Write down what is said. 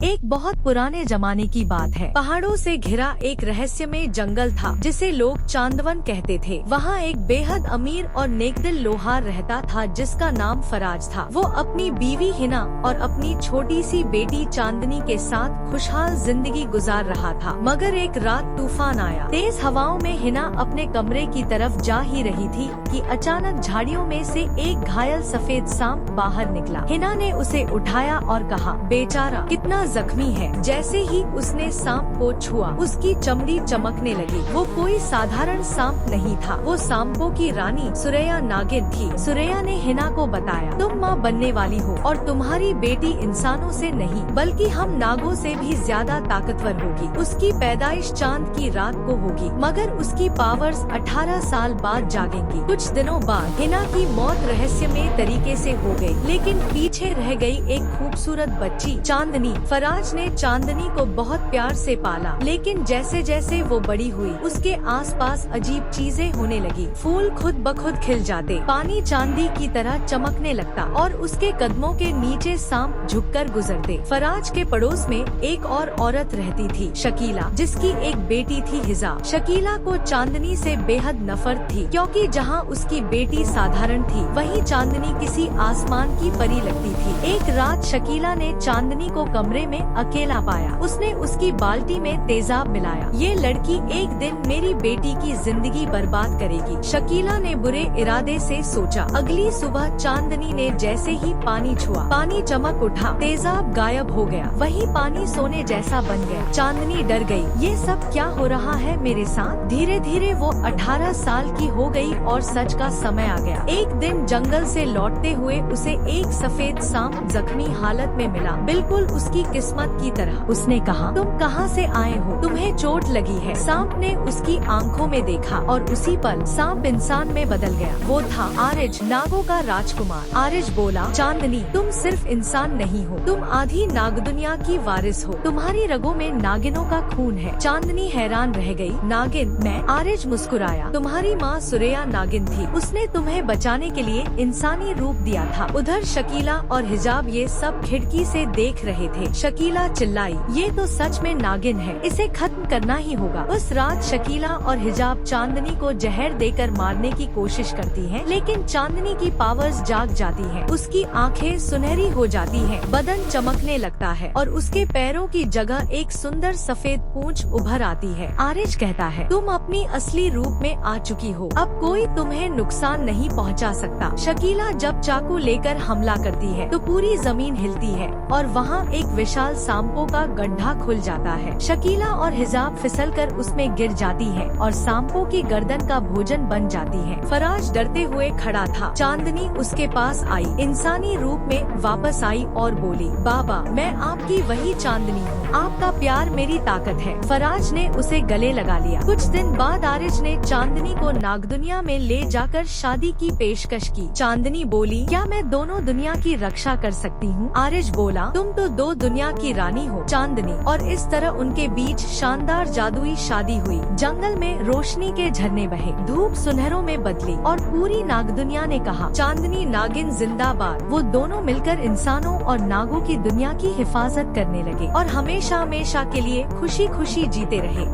एक बहुत पुराने जमाने की बात है। पहाड़ों से घिरा एक रहस्यमय जंगल था जिसे लोग चांदवन कहते थे। वहाँ एक बेहद अमीर और नेकदिल लोहार रहता था जिसका नाम फराज था। वो अपनी बीवी हिना और अपनी छोटी सी बेटी चांदनी के साथ खुशहाल जिंदगी गुजार रहा था। मगर एक रात तूफान आया। तेज हवाओं में हिना अपने कमरे की तरफ जा ही रही थी कि अचानक झाड़ियों में से एक घायल सफेद सांप बाहर निकला। हिना ने उसे उठाया और कहा, बेचारा कितना जख्मी है। जैसे ही उसने सांप को छुआ उसकी चमड़ी चमकने लगी। वो कोई साधारण सांप नहीं था, वो सांपों की रानी सुरैया नागिन थी। सुरैया ने हिना को बताया, तुम माँ बनने वाली हो और तुम्हारी बेटी इंसानों से नहीं बल्कि हम नागों से भी ज्यादा ताकतवर होगी। उसकी पैदाइश चांद की रात को होगी मगर उसकी पावर्स 18 साल बाद जागेंगी। कुछ दिनों बाद हिना की मौत रहस्यमय तरीके से हो गई, लेकिन पीछे रह गई एक खूबसूरत बच्ची चांदनी। फराज ने चांदनी को बहुत प्यार से पाला, लेकिन जैसे जैसे वो बड़ी हुई उसके आसपास अजीब चीजें होने लगी। फूल खुद ब खुद खिल जाते, पानी चांदी की तरह चमकने लगता और उसके कदमों के नीचे सांप झुककर गुजरते। फराज के पड़ोस में एक और औरत रहती थी, शकीला, जिसकी एक बेटी थी हिजा। शकीला को चांदनी से बेहद नफरत थी क्योंकि जहाँ उसकी बेटी साधारण थी वहीं चांदनी किसी आसमान की परी लगती थी। एक रात शकीला ने चांदनी को कमरे में अकेला पाया। उसने उसकी बाल्टी में तेजाब मिलाया। ये लड़की एक दिन मेरी बेटी की जिंदगी बर्बाद करेगी, शकीला ने बुरे इरादे से सोचा। अगली सुबह चांदनी ने जैसे ही पानी छुआ, पानी चमक उठा, तेजाब गायब हो गया। वही पानी सोने जैसा बन गया। चांदनी डर गई, ये सब क्या हो रहा है मेरे साथ। धीरे धीरे वो 18 साल की हो गई और सच का समय आ गया। एक दिन जंगल से लौटते हुए उसे एक सफेद सांप जख्मी हालत में मिला, बिल्कुल उसकी किस्मत की तरह। उसने कहा, तुम कहाँ से आए हो, तुम्हें चोट लगी है। सांप ने उसकी आंखों में देखा और उसी पल सांप इंसान में बदल गया। वो था आरिज, नागों का राजकुमार। आरिज बोला, चांदनी, तुम सिर्फ इंसान नहीं हो, तुम आधी नाग दुनिया की वारिस हो। तुम्हारी रगों में नागिनों का खून है। चांदनी हैरान रह गई। नागिन, मैं? आरिज मुस्कुराया, तुम्हारी माँ सुरैया नागिन थी, उसने तुम्हें बचाने के लिए इंसानी रूप दिया था। उधर शकीला और हिजाब ये सब खिड़की से देख रहे थे। शकीला चिल्लाई, ये तो सच में नागिन है, इसे खत्म करना ही होगा। उस रात शकीला और हिजाब चांदनी को जहर देकर मारने की कोशिश करती हैं, लेकिन चांदनी की पावर्स जाग जाती हैं। उसकी आंखें सुनहरी हो जाती हैं, बदन चमकने लगता है और उसके पैरों की जगह एक सुंदर सफेद पूंछ उभर आती है। आरिज कहता है, तुम अपनी असली रूप में आ चुकी हो, अब कोई तुम्हें नुकसान नहीं पहुंचा सकता। शकीला जब चाकू लेकर हमला करती है तो पूरी जमीन हिलती है और वहाँ एक विशाल सांपों का गड्ढा खुल जाता है। शकीला और हिजाब फिसलकर उसमें गिर जाती है और सांपों की गर्दन का भोजन बन जाती है। फराज डरते हुए खड़ा था। चांदनी उसके पास आई, इंसानी रूप में वापस आई और बोली, बाबा, मैं आपकी वही चांदनी हूँ, आपका प्यार मेरी ताकत है। फराज ने उसे गले लगा लिया। कुछ दिन बाद आरिज ने चांदनी को नागदुनिया में ले जाकर शादी की पेशकश की। चांदनी बोली, क्या मैं दोनों दुनिया की रक्षा कर सकती हूँ? आरिज बोला, तुम तो दो दुनिया की रानी हो चांदनी। और इस तरह उनके बीच शानदार जादुई शादी हुई। जंगल में रोशनी के झरने बहे, धूप सुनहरों में बदली और पूरी नाग दुनिया ने कहा, चांदनी नागिन जिंदाबाद। वो दोनों मिलकर इंसानों और नागों की दुनिया की हिफाजत करने लगे और हमेशा हमेशा के लिए खुशी खुशी जीते रहे।